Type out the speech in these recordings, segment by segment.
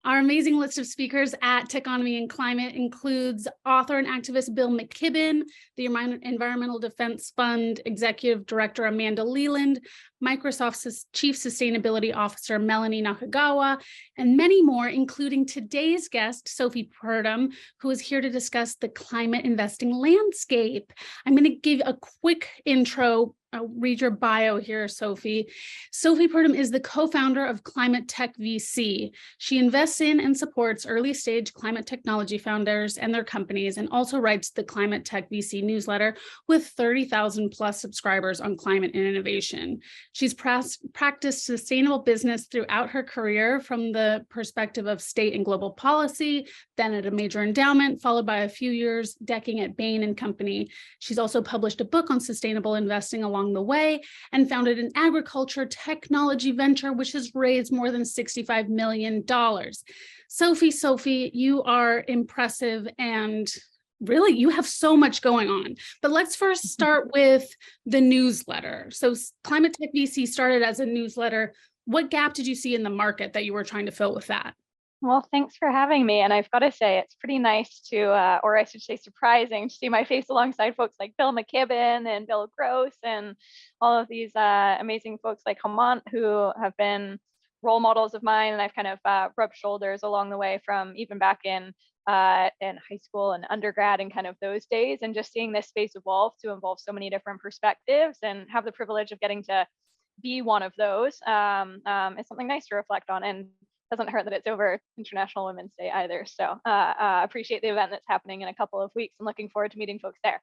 Our amazing list of speakers at Techonomy and Climate includes author and activist Bill McKibben, the Environmental Defense Fund Executive Director Amanda Leland, Microsoft's Chief Sustainability Officer Melanie Nakagawa, and many more, including today's guest, Sophie Purdom, who is here to discuss the climate investing landscape. I'm going to give a quick intro. I'll read your bio here, Sophie. Sophie Purdom is the co-founder of Climate Tech VC. She invests in and supports early-stage climate technology founders and their companies, and also writes the Climate Tech VC newsletter with 30,000 plus subscribers on climate and innovation. She's practiced sustainable business throughout her career from the perspective of state and global policy, then at a major endowment, followed by a few years decking at Bain and Company. She's also published a book on sustainable investing along the way and founded an agriculture technology venture, which has raised more than $65 million. Sophie, you are impressive and really, you have so much going on. But let's first start with the newsletter. So Climate Tech VC started as a newsletter. What gap did you see in the market that you were trying to fill with that? Well, thanks for having me. And I've got to say, it's pretty nice to, or I should say surprising, to see my face alongside folks like Bill McKibben and Bill Gross and all of these amazing folks like Hamant who have been role models of mine. And I've kind of rubbed shoulders along the way from even back in high school and undergrad and kind of those days. And just seeing this space evolve to involve so many different perspectives and have the privilege of getting to be one of those is something nice to reflect on. And doesn't hurt that it's over International Women's Day either. So appreciate the event that's happening in a couple of weeks and looking forward to meeting folks there.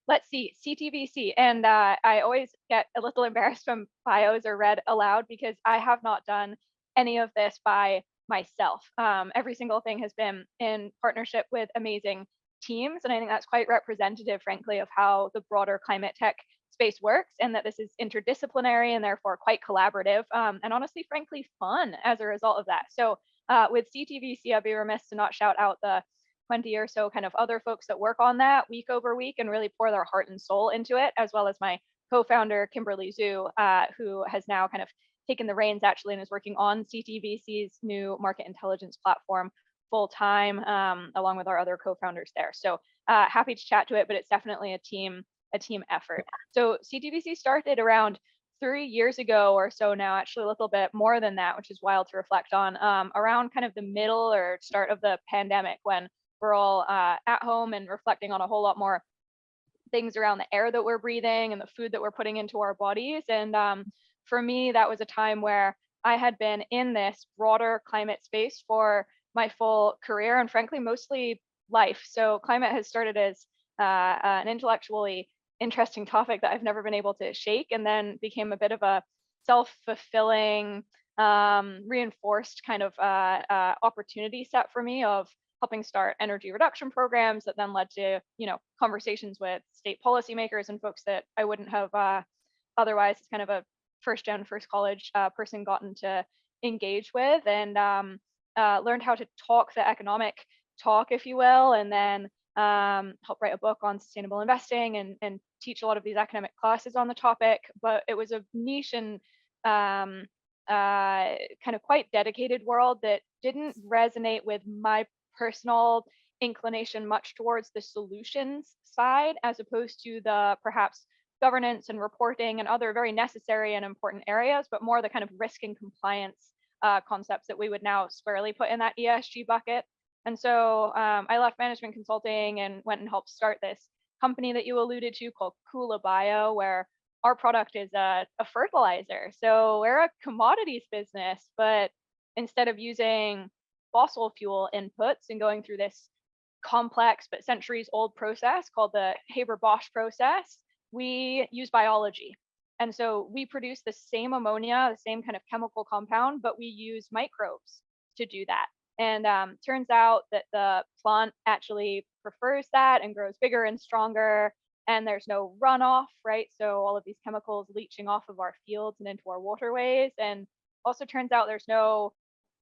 Let's see, CTVC. And I always get a little embarrassed when bios are read aloud because I have not done any of this by myself. Every single thing has been in partnership with amazing teams. And I think that's quite representative, frankly, of how the broader climate tech space works, and that this is interdisciplinary and therefore quite collaborative, and honestly, frankly, fun as a result of that. So with CTVC, I'd be remiss to not shout out the 20 or so kind of other folks that work on that week over week and really pour their heart and soul into it, as well as my co-founder, Kimberly Zhu, who has now kind of taken the reins actually and is working on CTVC's new market intelligence platform full time, along with our other co-founders there. So happy to chat to it, but it's definitely a team effort. So CTVC started around 3 years ago or so now, actually a little bit more than that, which is wild to reflect on, around kind of the middle or start of the pandemic when we're all at home and reflecting on a whole lot more things around the air that we're breathing and the food that we're putting into our bodies. And for me, that was a time where I had been in this broader climate space for my full career and frankly, mostly life. So climate has started as an intellectually interesting topic that I've never been able to shake, and then became a bit of a self-fulfilling, reinforced kind of opportunity set for me of helping start energy reduction programs that then led to, conversations with state policymakers and folks that I wouldn't have otherwise as kind of a first college person gotten to engage with, and learned how to talk the economic talk, if you will, and then help write a book on sustainable investing and teach a lot of these academic classes on the topic. But it was a niche and kind of quite dedicated world that didn't resonate with my personal inclination much towards the solutions side, as opposed to the perhaps governance and reporting and other very necessary and important areas, but more the kind of risk and compliance concepts that we would now squarely put in that ESG bucket. And so I left management consulting and went and helped start this company that you alluded to called Kula Bio, where our product is a fertilizer. So we're a commodities business, but instead of using fossil fuel inputs and going through this complex but centuries old process called the Haber-Bosch process, we use biology. And so we produce the same ammonia, the same kind of chemical compound, but we use microbes to do that. And turns out that the plant actually prefers that and grows bigger and stronger, and there's no runoff, right? So all of these chemicals leaching off of our fields and into our waterways. And also turns out there's no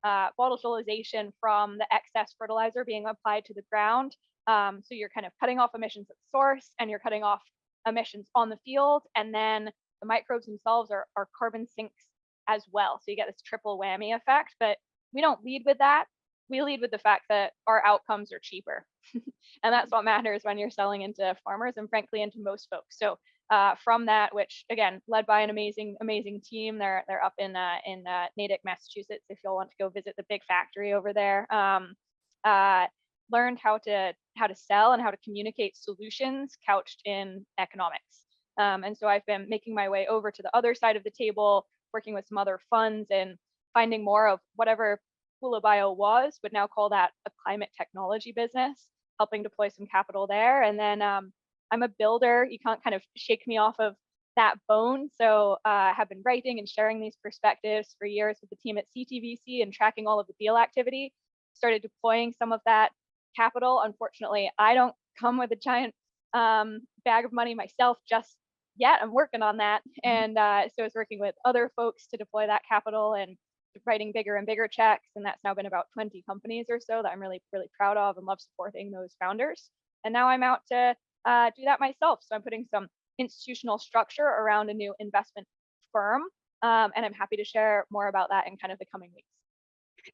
volatilization from the excess fertilizer being applied to the ground. So you're kind of cutting off emissions at the source, and you're cutting off emissions on the field. And then the microbes themselves are carbon sinks as well. So you get this triple whammy effect. But we don't lead with that. We lead with the fact that our outcomes are cheaper. And that's what matters when you're selling into farmers and frankly into most folks. So from that, which again, led by an amazing, amazing team, they're up in Natick, Massachusetts. If you'll want to go visit the big factory over there, learned how to sell and how to communicate solutions couched in economics. And so I've been making my way over to the other side of the table, working with some other funds and finding more of whatever Hula Bio was, would now call that a climate technology business, helping deploy some capital there. And then I'm a builder. You can't kind of shake me off of that bone. So I have been writing and sharing these perspectives for years with the team at CTVC and tracking all of the deal activity. Started deploying some of that capital. Unfortunately, I don't come with a giant bag of money myself just yet. I'm working on that. And so I was working with other folks to deploy that capital and writing bigger and bigger checks. And that's now been about 20 companies or so that I'm really, really proud of and love supporting those founders. And now I'm out to do that myself. So I'm putting some institutional structure around a new investment firm. And I'm happy to share more about that in kind of the coming weeks.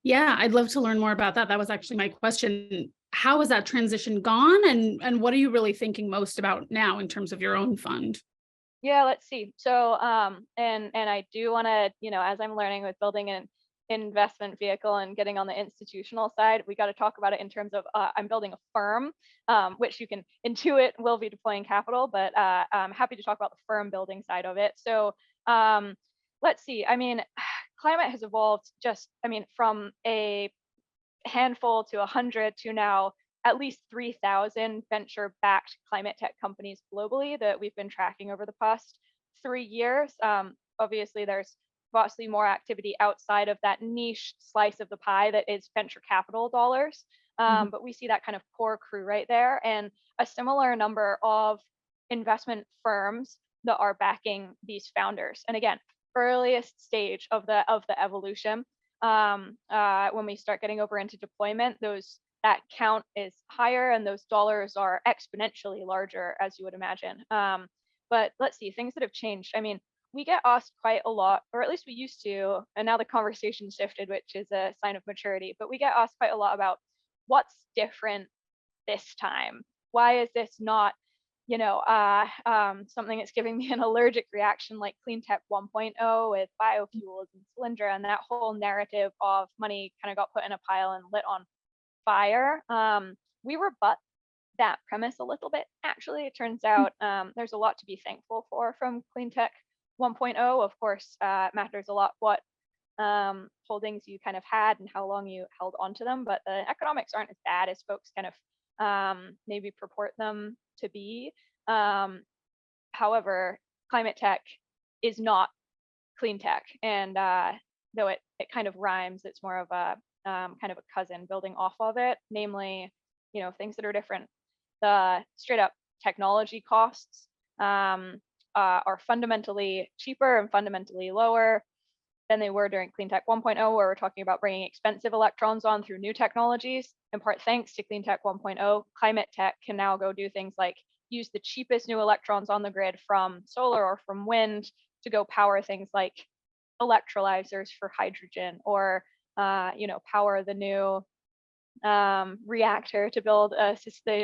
Yeah, I'd love to learn more about that. That was actually my question. How has that transition gone? And what are you really thinking most about now in terms of your own fund? Yeah, let's see. So, and I do want to, as I'm learning with building an investment vehicle and getting on the institutional side, we got to talk about it in terms of I'm building a firm, which you can intuit will be deploying capital, but I'm happy to talk about the firm building side of it. So, let's see. I mean, climate has evolved from a handful to 100 to now at least 3,000 venture-backed climate tech companies globally that we've been tracking over the past 3 years. Obviously, there's vastly more activity outside of that niche slice of the pie that is venture capital dollars. But we see that kind of core crew right there, and a similar number of investment firms that are backing these founders. And again, earliest stage of the evolution. When we start getting over into deployment, that count is higher and those dollars are exponentially larger, as you would imagine. But let's see, things that have changed. I mean, we get asked quite a lot, or at least we used to, and now the conversation shifted, which is a sign of maturity, but we get asked quite a lot about what's different this time. Why is this not, something that's giving me an allergic reaction like Clean Tech 1.0 with biofuels and Solyndra, and that whole narrative of money kind of got put in a pile and lit on fire. We rebut that premise a little bit. Actually, it turns out there's a lot to be thankful for from Clean Tech 1.0. Of course, matters a lot what holdings you kind of had and how long you held onto them, but the economics aren't as bad as folks kind of maybe purport them to be. However, climate tech is not clean tech, and though it kind of rhymes, it's more of a kind of a cousin building off of it, namely, things that are different. The straight up technology costs are fundamentally cheaper and fundamentally lower than they were during Clean Tech 1.0, where we're talking about bringing expensive electrons on through new technologies. In part thanks to Clean Tech 1.0, climate tech can now go do things like use the cheapest new electrons on the grid from solar or from wind to go power things like electrolyzers for hydrogen, or power the new reactor to build a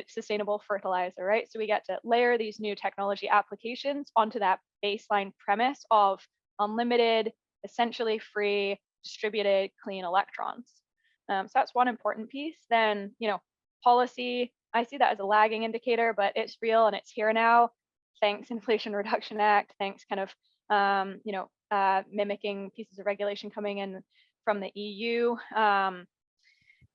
sustainable fertilizer, right? So we get to layer these new technology applications onto that baseline premise of unlimited, essentially free, distributed, clean electrons. So that's one important piece. Then, policy, I see that as a lagging indicator, but it's real and it's here now. Thanks Inflation Reduction Act, thanks kind of, mimicking pieces of regulation coming in from the EU.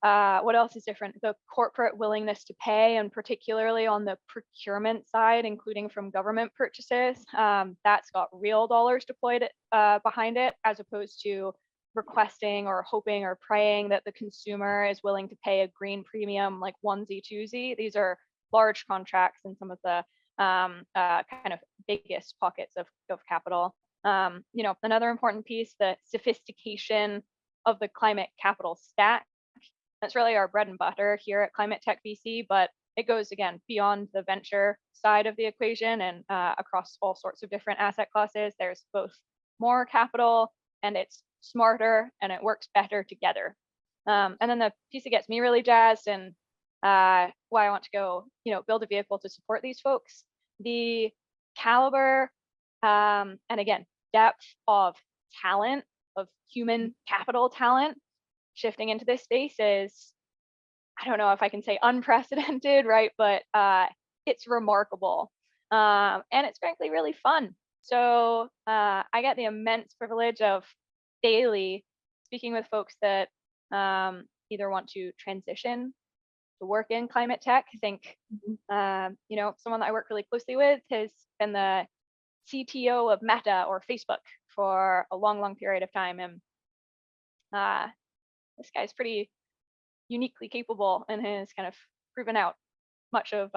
What else is different? The corporate willingness to pay, and particularly on the procurement side, including from government purchases, that's got real dollars deployed behind it, as opposed to requesting or hoping or praying that the consumer is willing to pay a green premium like onesie twosie. These are large contracts and some of the kind of biggest pockets of capital. Another important piece, the sophistication of the climate capital stack. That's really our bread and butter here at Climate Tech BC, but it goes again beyond the venture side of the equation and across all sorts of different asset classes. There's both more capital and it's smarter and it works better together. And then the piece that gets me really jazzed and why I want to go, build a vehicle to support these folks, the caliber and again, depth of talent, of human capital talent shifting into this space is, I don't know if I can say unprecedented, right? But it's remarkable. And it's frankly really fun. So I get the immense privilege of daily speaking with folks that either want to transition to work in climate tech. I think, someone that I work really closely with has been the CTO of Meta or Facebook for a long, long period of time. And this guy's pretty uniquely capable and has kind of proven out much of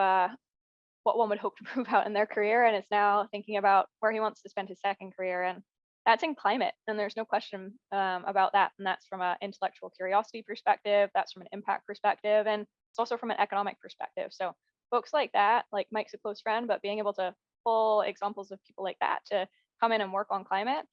what one would hope to prove out in their career, and is now thinking about where he wants to spend his second career, and that's in climate. And there's no question about that. And that's from an intellectual curiosity perspective, that's from an impact perspective, and it's also from an economic perspective. So folks like that, like Mike's a close friend, but being able to pull examples of people like that to come in and work on climate,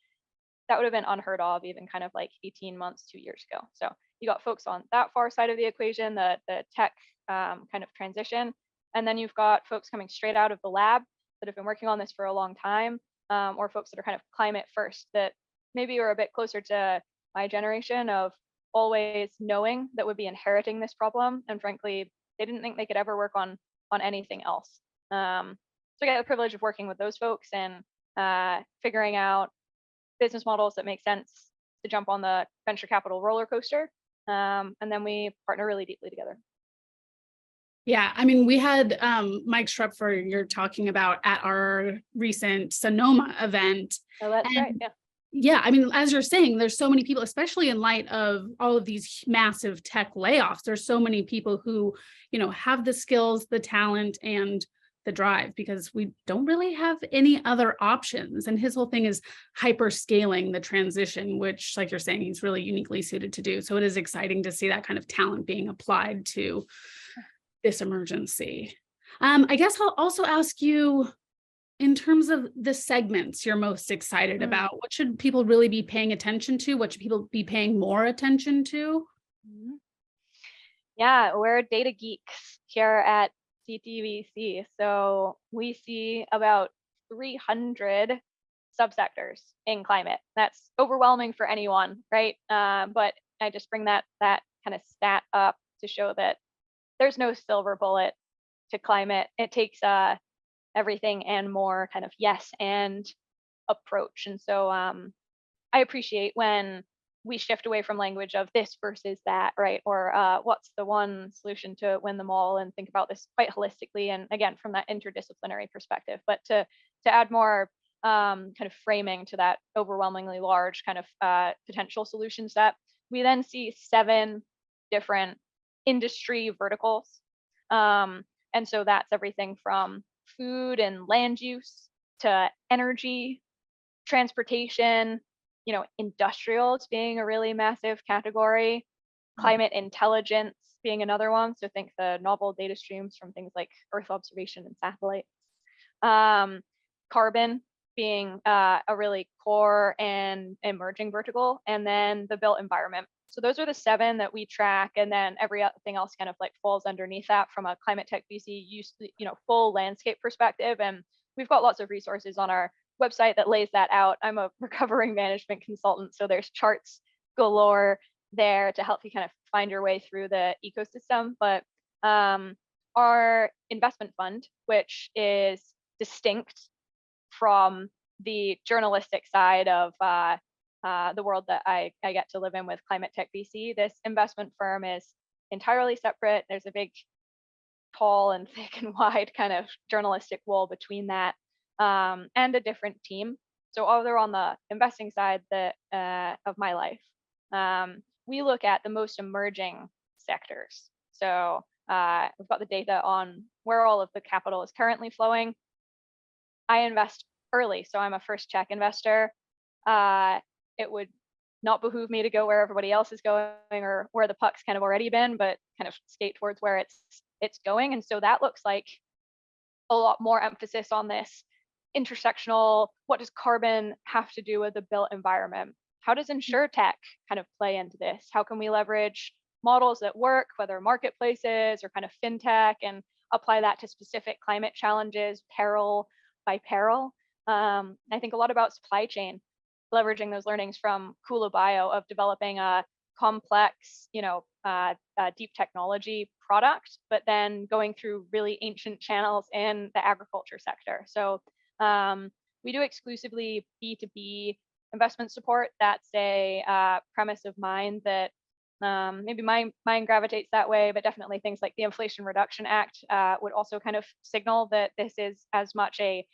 that would have been unheard of even kind of like 18 months, 2 years ago. So you got folks on that far side of the equation, the tech kind of transition. And then you've got folks coming straight out of the lab that have been working on this for a long time, or folks that are kind of climate first that maybe are a bit closer to my generation of always knowing that would be inheriting this problem. And frankly, they didn't think they could ever work on anything else. So I get the privilege of working with those folks and figuring out business models that make sense to jump on the venture capital roller coaster. And then we partner really deeply together. Yeah, I mean, we had Mike Schrepfer you're talking about at our recent Sonoma event. Oh, that's right. Yeah. Yeah, I mean, as you're saying, there's so many people, especially in light of all of these massive tech layoffs. There's so many people who, have the skills, the talent, and the drive, because we don't really have any other options. And his whole thing is hyper scaling the transition, which, like you're saying, he's really uniquely suited to do. So it is exciting to see that kind of talent being applied to this emergency. I guess I'll also ask you, in terms of the segments you're most excited about, what should people really be paying attention to? What should people be paying more attention to? Yeah, we're data geeks here at CTVC. So we see about 300 subsectors in climate. That's overwhelming for anyone, right? But I just bring that kind of stat up to show that there's no silver bullet to climate. It takes everything and more kind of yes and approach. And so I appreciate when we shift away from language of this versus that, right? Or what's the one solution to win them all, and think about this quite holistically. And again, from that interdisciplinary perspective, but to add more kind of framing to that overwhelmingly large kind of potential solution set, we then see 7 different industry verticals. And so that's everything from food and land use to energy, transportation, industrials being a really massive category, climate intelligence being another one. So think the novel data streams from things like Earth observation and satellites. Carbon being a really core and emerging vertical, and then the built environment. So those are the 7 that we track, and then everything else kind of like falls underneath that from a Climate Tech VC full landscape perspective. And we've got lots of resources on our website that lays that out. I'm a recovering management consultant, so there's charts galore there to help you kind of find your way through the ecosystem. But our investment fund, which is distinct from the journalistic side of the world that I get to live in with Climate Tech VC, this investment firm is entirely separate. There's a big, tall and thick and wide kind of journalistic wall between that, and a different team. So over on the investing side of my life, we look at the most emerging sectors. So we've got the data on where all of the capital is currently flowing. I invest early, so I'm a first check investor. It would not behoove me to go where everybody else is going or where the puck's kind of already been, but kind of skate towards where it's going. And so that looks like a lot more emphasis on this intersectional, what does carbon have to do with the built environment? How does InsurTech kind of play into this? How can we leverage models that work, whether marketplaces or kind of fintech, and apply that to specific climate challenges, peril by peril. I think a lot about supply chain, leveraging those learnings from Kula Bio of developing a complex, deep technology product, but then going through really ancient channels in the agriculture sector. So we do exclusively B2B investment support. That's a premise of mine that maybe mine gravitates that way, but definitely things like the Inflation Reduction Act would also kind of signal that this is as much a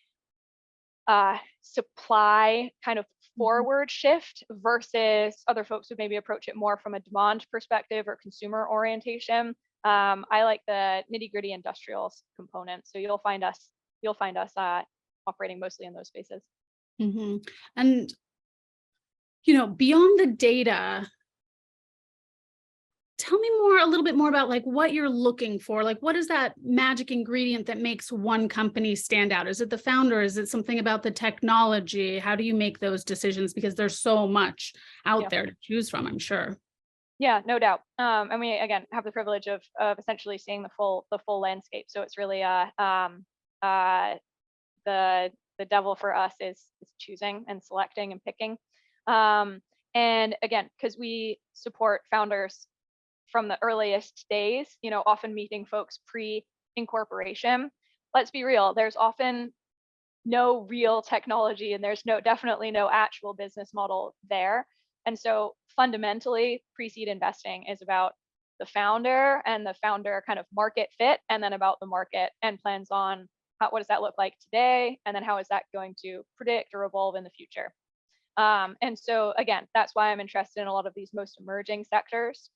supply kind of forward shift versus other folks would maybe approach it more from a demand perspective or consumer orientation. I like the nitty gritty industrials component. So you'll find us operating mostly in those spaces. And, beyond the data, tell me a little bit more about like what you're looking for. Like, what is that magic ingredient that makes one company stand out? Is it the founder? Is it something about the technology? How do you make those decisions? Because there's so much out there to choose from, I'm sure. Yeah, no doubt. And we again have the privilege of essentially seeing the full landscape. So it's really the devil for us is choosing and selecting and picking. And again, because we support founders from the earliest days, often meeting folks pre-incorporation. Let's be real, there's often no real technology and there's definitely no actual business model there. And so fundamentally, pre-seed investing is about the founder and the founder kind of market fit, and then about the market and plans on what does that look like today, and then how is that going to predict or evolve in the future. And so again, that's why I'm interested in a lot of these most emerging sectors.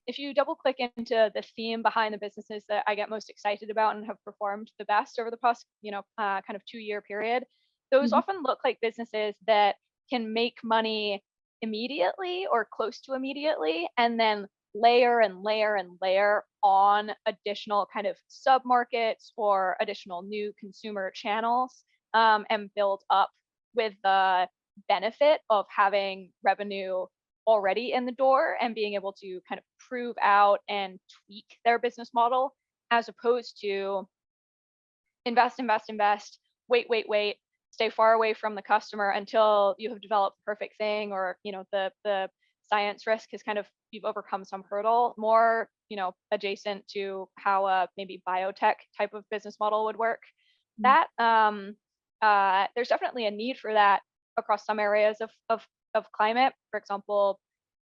If you double click into the theme behind the businesses that I get most excited about and have performed the best over the past, kind of 2-year period, those often look like businesses that can make money immediately or close to immediately, and then layer and layer and layer on additional kind of sub-markets or additional new consumer channels, and build up with the benefit of having revenue already in the door and being able to kind of prove out and tweak their business model, as opposed to invest, wait, stay far away from the customer until you have developed the perfect thing, or the science risk has kind of, you've overcome some hurdle, more adjacent to how a maybe biotech type of business model would work. That there's definitely a need for that across some areas of climate. For example,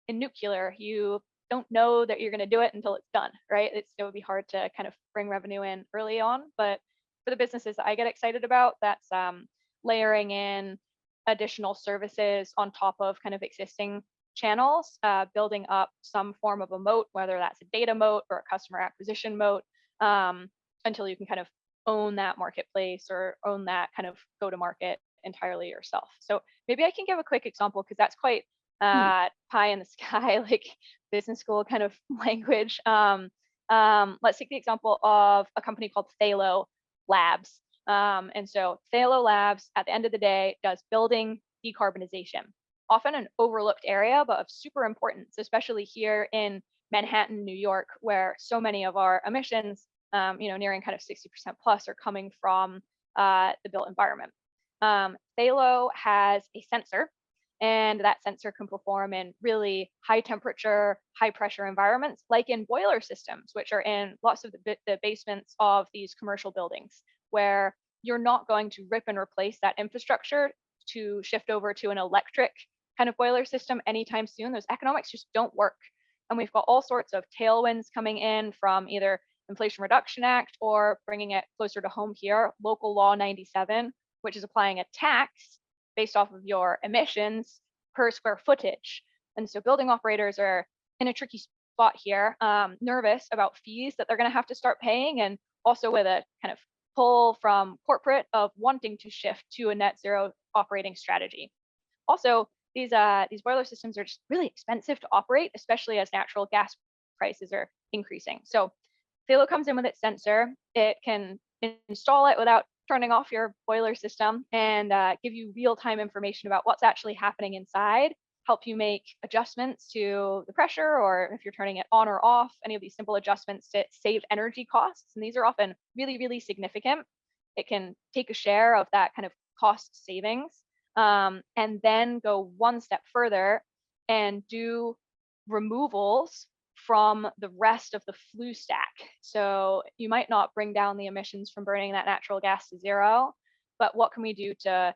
in nuclear, you don't know that you're going to do it until it's done, right? It would be hard to kind of bring revenue in early on. But for the businesses that I get excited about, that's layering in additional services on top of kind of existing channels, building up some form of a moat, whether that's a data moat or a customer acquisition moat, until you can kind of own that marketplace or own that kind of go to market entirely yourself. So maybe I can give a quick example, because that's quite pie in the sky, like business school kind of language. Let's take the example of a company called Phthalo Labs. And so Phthalo Labs, at the end of the day, does building decarbonization, often an overlooked area, but of super importance, especially here in Manhattan, New York, where so many of our emissions, nearing kind of 60% plus, are coming from the built environment. Phthalo has a sensor, and that sensor can perform in really high temperature, high pressure environments, like in boiler systems, which are in lots of the basements of these commercial buildings, where you're not going to rip and replace that infrastructure to shift over to an electric kind of boiler system anytime soon. Those economics just don't work. And we've got all sorts of tailwinds coming in from either Inflation Reduction Act, or bringing it closer to home here, Local Law 97, which is applying a tax based off of your emissions per square footage. And so building operators are in a tricky spot here, nervous about fees that they're going to have to start paying, and also with a kind of pull from corporate of wanting to shift to a net zero operating strategy. Also, these boiler systems are just really expensive to operate, especially as natural gas prices are increasing. So Phthalo comes in with its sensor. It can install it without turning off your boiler system and give you real-time information about what's actually happening inside, help you make adjustments to the pressure, or if you're turning it on or off, any of these simple adjustments to save energy costs. And these are often really, really significant. It can take a share of that kind of cost savings, and then go one step further and do removals from the rest of the flue stack. So you might not bring down the emissions from burning that natural gas to zero, but what can we do to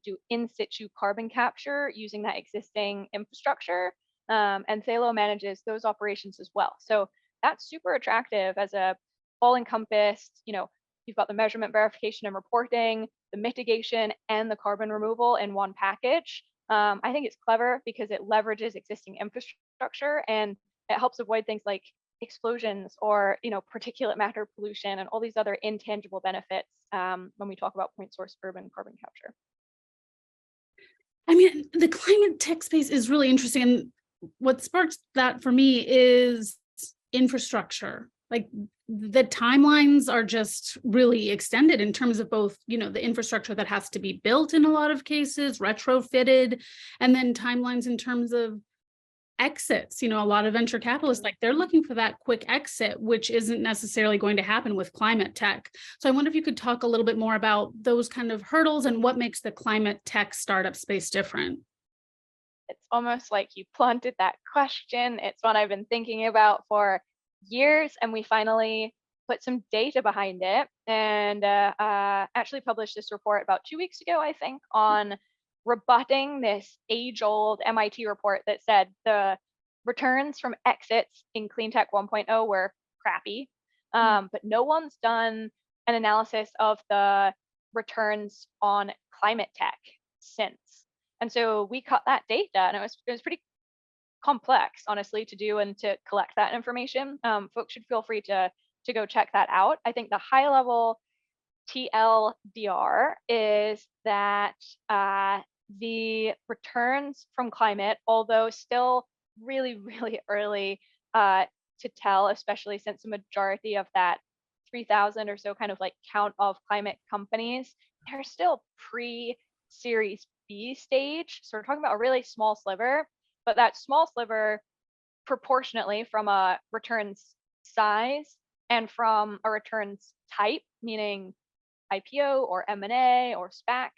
do in situ carbon capture using that existing infrastructure? And Thalo manages those operations as well. So that's super attractive as a all-encompassed, you've got the measurement, verification, and reporting, the mitigation, and the carbon removal in one package. I think it's clever because it leverages existing infrastructure, and it helps avoid things like explosions or particulate matter pollution and all these other intangible benefits when we talk about point source urban carbon capture. I mean, the climate tech space is really interesting. And what sparks that for me is infrastructure. Like the timelines are just really extended in terms of both, the infrastructure that has to be built in a lot of cases, retrofitted, and then timelines in terms of exits. A lot of venture capitalists, like they're looking for that quick exit, which isn't necessarily going to happen with climate tech. So I wonder if you could talk a little bit more about those kind of hurdles and what makes the climate tech startup space different. It's almost like you planted that question. It's one I've been thinking about for years, and we finally put some data behind it, and actually published this report about 2 weeks ago, I think, on rebutting this age-old MIT report that said the returns from exits in clean tech 1.0 were crappy, but no one's done an analysis of the returns on climate tech since. And so we cut that data, and it was pretty complex, honestly, to do and to collect that information. Folks should feel free to go check that out. I think the high level TLDR is that the returns from climate, although still really, really early to tell, especially since the majority of that 3,000 or so kind of like count of climate companies, they're still pre-Series B stage. So we're talking about a really small sliver, but that small sliver proportionately from a returns size and from a returns type, meaning IPO or M&A or SPAC,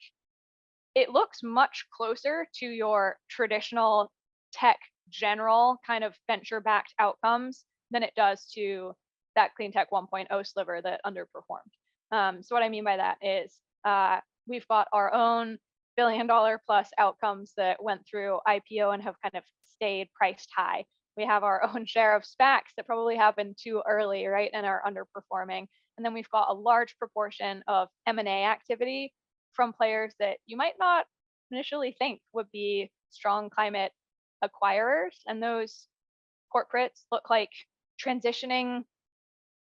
it looks much closer to your traditional tech general kind of venture-backed outcomes than it does to that clean tech 1.0 sliver that underperformed. So what I mean by that is we've got our own billion-dollar plus outcomes that went through IPO and have kind of stayed priced high. We have our own share of SPACs that probably happened too early, right, and are underperforming. And then we've got a large proportion of M&A activity from players that you might not initially think would be strong climate acquirers. And those corporates look like transitioning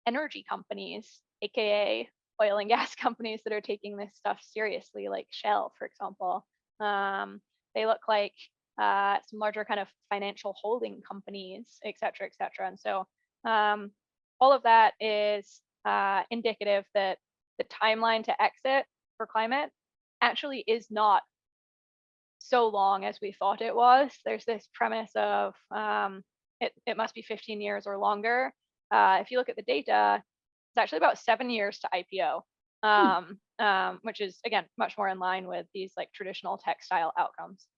energy companies, aka oil and gas companies that are taking this stuff seriously, like Shell, for example. They look like some larger kind of financial holding companies, et cetera, et cetera. And so all of that is indicative that the timeline to exit for climate actually is not so long as we thought it was. There's this premise of it must be 15 years or longer. If you look at the data, it's actually about 7 years to IPO, which is, again, much more in line with these like traditional textile outcomes.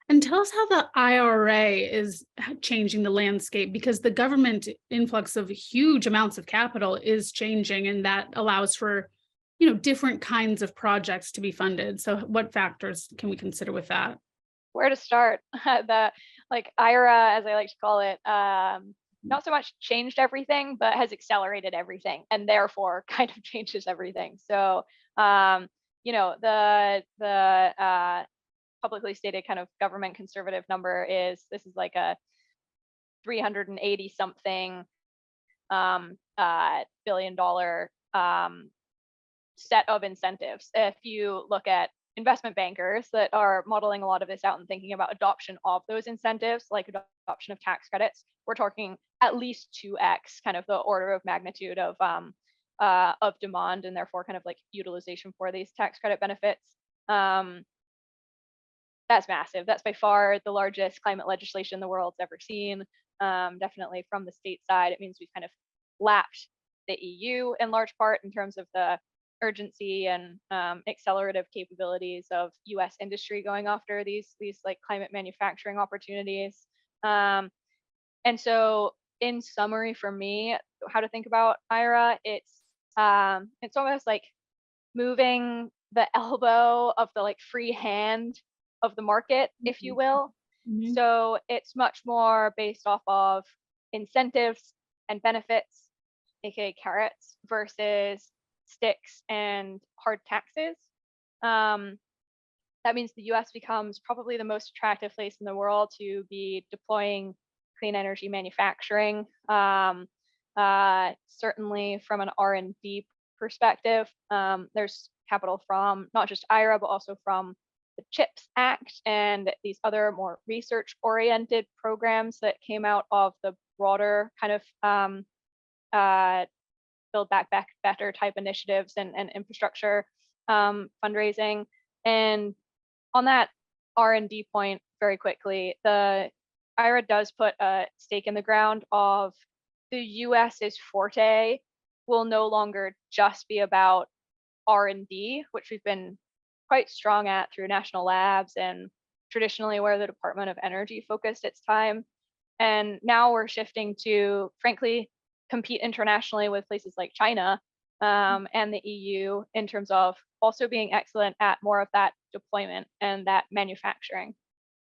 And tell us how the IRA is changing the landscape, because the government influx of huge amounts of capital is changing, and that allows for, different kinds of projects to be funded. So what factors can we consider with that? Where to start? The IRA, as I like to call it, not so much changed everything, but has accelerated everything, and therefore kind of changes everything. So, the publicly stated kind of government conservative number is this is like a 380 something billion-dollar set of incentives. If you look at investment bankers that are modeling a lot of this out and thinking about adoption of those incentives, like adoption of tax credits, we're talking at least 2x kind of the order of magnitude of demand, and therefore kind of like utilization for these tax credit benefits. that's massive. That's by far the largest climate legislation the world's ever seen. Definitely from the state side, it means we've kind of lapped the EU in large part in terms of the urgency and accelerative capabilities of US industry going after these like climate manufacturing opportunities. And so in summary for me, how to think about IRA, it's almost like moving the elbow of the like free hand of the market, if you will. Mhm. So it's much more based off of incentives and benefits, aka carrots, versus sticks and hard taxes. Um, that means the US becomes probably the most attractive place in the world to be deploying clean energy manufacturing. Certainly from an R&D perspective, there's capital from not just IRA, but also from the CHIPS Act and these other more research-oriented programs that came out of the broader kind of Build Back Better type initiatives and infrastructure fundraising. And on that R&D point, very quickly, the IRA does put a stake in the ground of the US's forte will no longer just be about R&D, which we've been quite strong at through national labs and traditionally where the Department of Energy focused its time. And now we're shifting to, frankly, compete internationally with places like China and the EU in terms of also being excellent at more of that deployment and that manufacturing.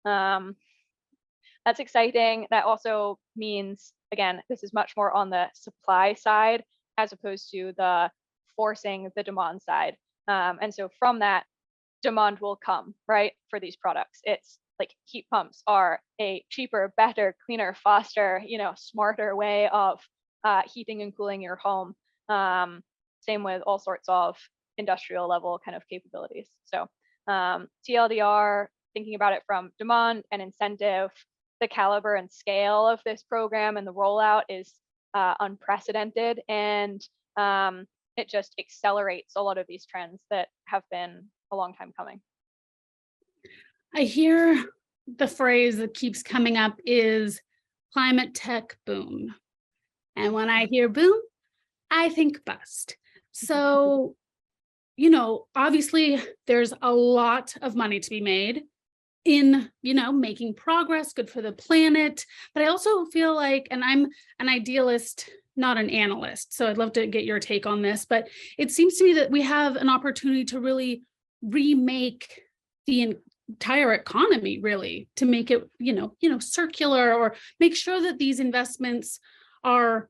That's exciting. That also means, again, this is much more on the supply side as opposed to the forcing the demand side. And so from that, demand will come, right, for these products. It's like heat pumps are a cheaper, better, cleaner, faster, smarter way of heating and cooling your home. Same with all sorts of industrial level kind of capabilities. So TLDR, thinking about it from demand and incentive, the caliber and scale of this program and the rollout is unprecedented, and it just accelerates a lot of these trends that have been a long time coming. I hear the phrase that keeps coming up is climate tech boom. And when I hear boom, I think bust. So, obviously there's a lot of money to be made in, making progress, good for the planet. But I also feel like, and I'm an idealist, not an analyst, so I'd love to get your take on this, but it seems to me that we have an opportunity to really remake the entire economy, really, to make it, circular, or make sure that these investments are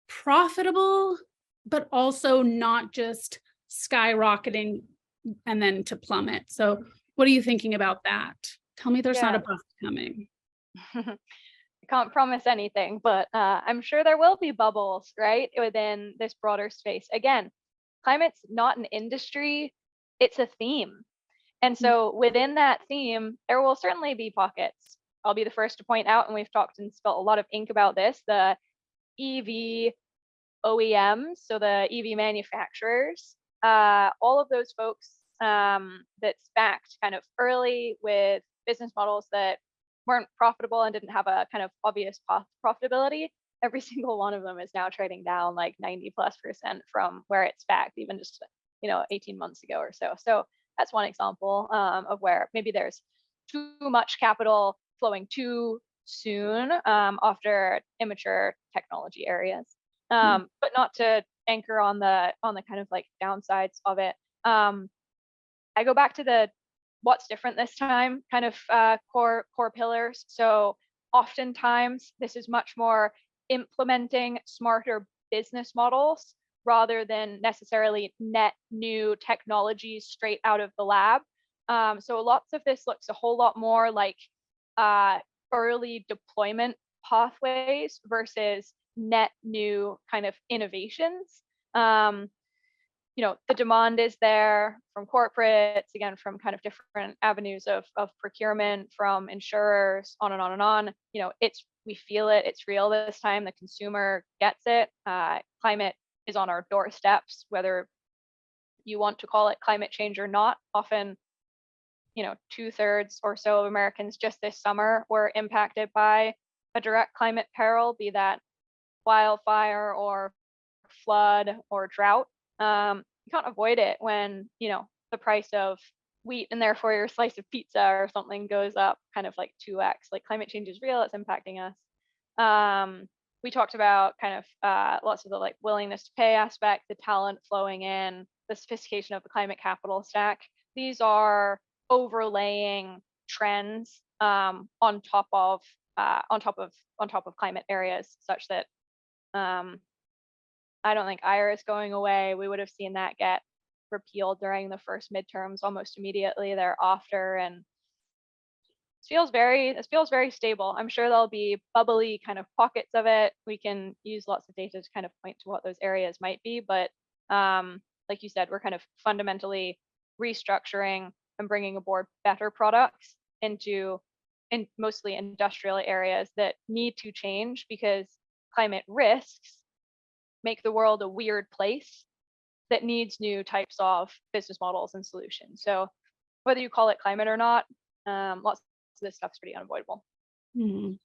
profitable, but also not just skyrocketing and then to plummet. So what are you thinking about that? Tell me there's not a bust coming. I can't promise anything, but I'm sure there will be bubbles, right, within this broader space. Again, climate's not an industry, it's a theme. And so within that theme, there will certainly be pockets. I'll be the first to point out, and we've talked and spelled a lot of ink about this, the EV OEMs, so the EV manufacturers, all of those folks that's backed kind of early with business models that weren't profitable and didn't have a kind of obvious path to profitability, every single one of them is now trading down like 90+% from where it's backed, even just 18 months ago or so. So that's one example of where maybe there's too much capital flowing too soon after immature technology areas. But not to anchor on the kind of like downsides of it. I go back to the what's different this time kind of core pillars. So oftentimes this is much more implementing smarter business models rather than necessarily net new technologies straight out of the lab. So lots of this looks a whole lot more like early deployment pathways versus net new kind of innovations. The demand is there from corporates, again, from kind of different avenues of procurement, from insurers, on and on and on. We feel it, it's real this time. The consumer gets it. Climate is on our doorsteps, whether you want to call it climate change or not. Often 2/3 or so of Americans just this summer were impacted by a direct climate peril, be that wildfire or flood or drought. You can't avoid it when, the price of wheat and therefore your slice of pizza or something goes up kind of like 2x. Like climate change is real, it's impacting us. We talked about kind of lots of the like willingness to pay aspect, the talent flowing in, the sophistication of the climate capital stack. These are overlaying trends on top of climate areas, such that I don't think IRA is going away. We would have seen that get repealed during the first midterms almost immediately thereafter, and this feels very stable. I'm sure there'll be bubbly kind of pockets of it. We can use lots of data to kind of point to what those areas might be, but like you said, we're kind of fundamentally restructuring and bringing aboard better products in mostly industrial areas that need to change because climate risks make the world a weird place that needs new types of business models and solutions. So whether you call it climate or not, lots of this stuff's pretty unavoidable. Mhm.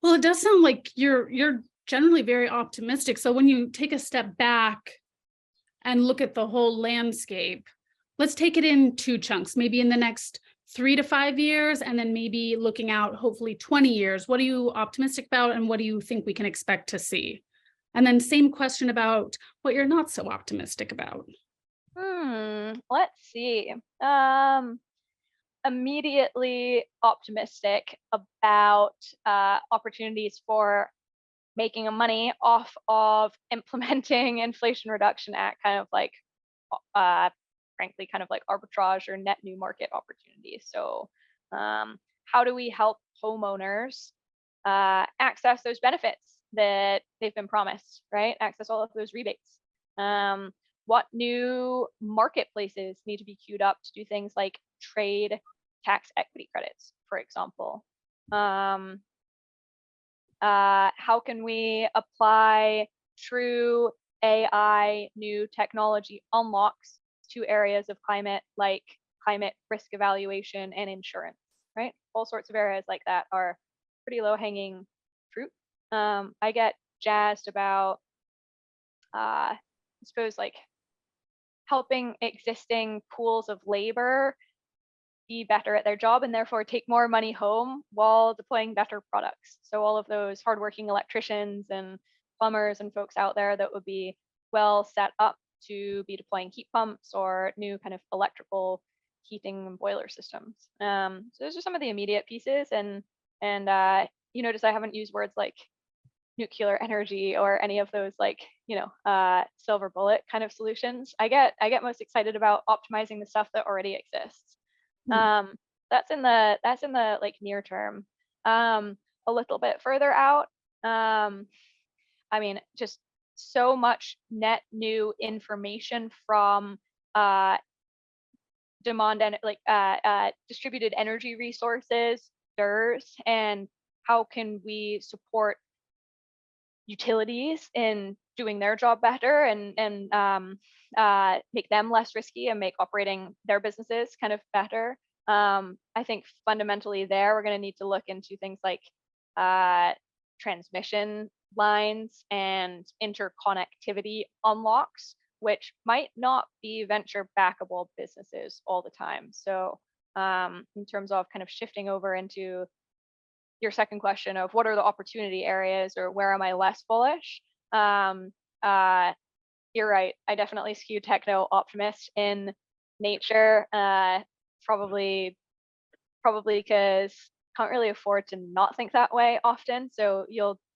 Well, it does sound like you're generally very optimistic. So when you take a step back and look at the whole landscape, let's take it in two chunks, maybe in the next 3 to 5 years, and then maybe looking out hopefully 20 years. What are you optimistic about and what do you think we can expect to see? And then same question about what you're not so optimistic about. Let's see. Immediately optimistic about opportunities for making money off of implementing Inflation Reduction Act, kind of like frankly kind of like arbitrage or net new market opportunities. So how do we help homeowners access those benefits that they've been promised, right? Access all of those rebates. What new marketplaces need to be queued up to do things like trade tax equity credits, for example? How can we apply true AI new technology unlocks to areas of climate, like climate risk evaluation and insurance, right? All sorts of areas like that are pretty low hanging fruit. I get jazzed about, I suppose, like helping existing pools of labor be better at their job and therefore take more money home while deploying better products. So all of those hardworking electricians and plumbers and folks out there that would be well set up to be deploying heat pumps or new kind of electrical heating and boiler systems. So those are some of the immediate pieces, and you notice I haven't used words like nuclear energy or any of those like silver bullet kind of solutions. I get most excited about optimizing the stuff that already exists. That's in the like near term. A little bit further out, I mean, just so much net new information from demand and like distributed energy resources, DERs, and how can we support utilities in doing their job better and make them less risky and make operating their businesses kind of better. I think fundamentally there we're going to need to look into things like transmission lines and interconnectivity unlocks, which might not be venture backable businesses all the time. So in terms of kind of shifting over into your second question of what are the opportunity areas or where am I less bullish? You're right. I definitely skew techno optimist in nature, probably because can't really afford to not think that way often. So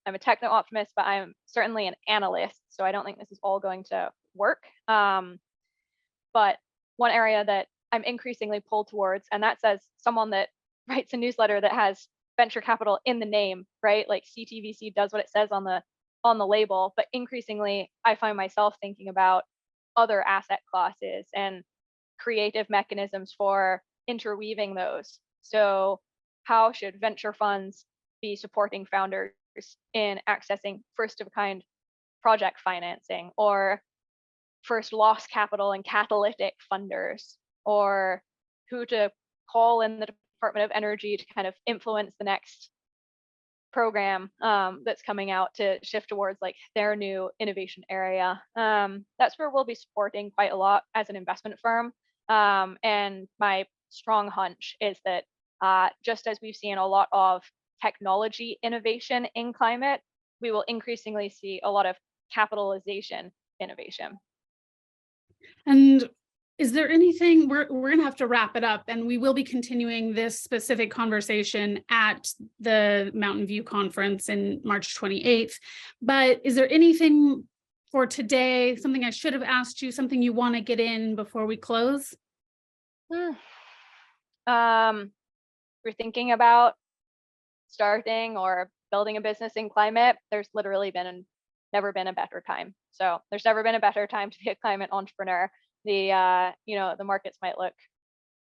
I'm a techno optimist, but I'm certainly an analyst. So I don't think this is all going to work. But one area that I'm increasingly pulled towards, and that says someone that writes a newsletter that has venture capital in the name, right? Like CTVC does what it says on the label, but increasingly I find myself thinking about other asset classes and creative mechanisms for interweaving those. So how should venture funds be supporting founders in accessing first of a kind project financing, or first loss capital and catalytic funders, or who to call in the Department of Energy to kind of influence the next program that's coming out to shift towards like their new innovation area. That's where we'll be supporting quite a lot as an investment firm. And my strong hunch is that just as we've seen a lot of technology innovation in climate, we will increasingly see a lot of capitalization innovation. And is there anything, we're going to have to wrap it up, and we will be continuing this specific conversation at the Mountain View conference in March 28th. But is there anything for today, something I should have asked you, something you want to get in before we close? We're thinking about starting or building a business in climate. There's literally never been a better time. So there's never been a better time to be a climate entrepreneur. The the markets might look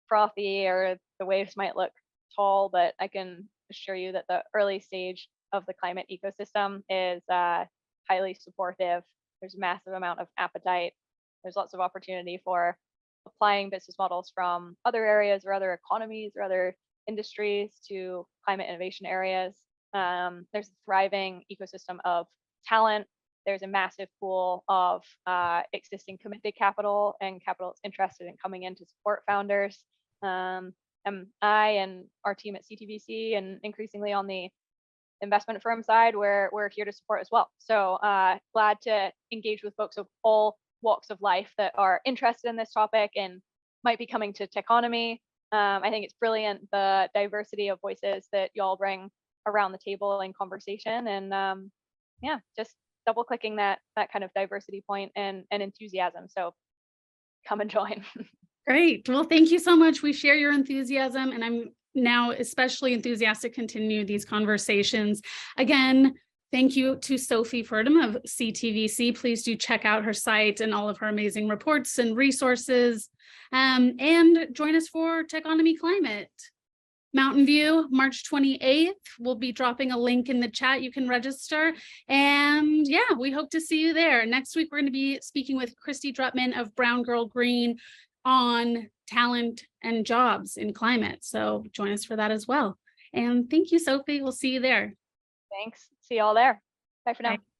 frothy or the waves might look tall, but I can assure you that the early stage of the climate ecosystem is highly supportive. There's a massive amount of appetite. There's lots of opportunity for applying business models from other areas or other economies or other industries to climate innovation areas. There's a thriving ecosystem of talent. There's a massive pool of existing committed capital and capital that's interested in coming in to support founders. And I and our team at CTVC, and increasingly on the investment firm side, we're here to support as well. So glad to engage with folks of all walks of life that are interested in this topic and might be coming to Techonomy. I think it's brilliant, the diversity of voices that y'all bring around the table in conversation, and yeah, just double clicking that kind of diversity point and enthusiasm. So come and join. Great. Well, thank you so much. We share your enthusiasm, and I'm now especially enthusiastic to continue these conversations. Again, thank you to Sophie Purdom of CTVC. Please do check out her site and all of her amazing reports and resources. And join us for Techonomy Climate. Mountain View, March 28th. We'll be dropping a link in the chat. You can register. And yeah, we hope to see you there. Next week, we're going to be speaking with Christy Drutman of Brown Girl Green on talent and jobs in climate. So join us for that as well. And thank you, Sophie. We'll see you there. Thanks. See y'all there. Bye for now. Bye.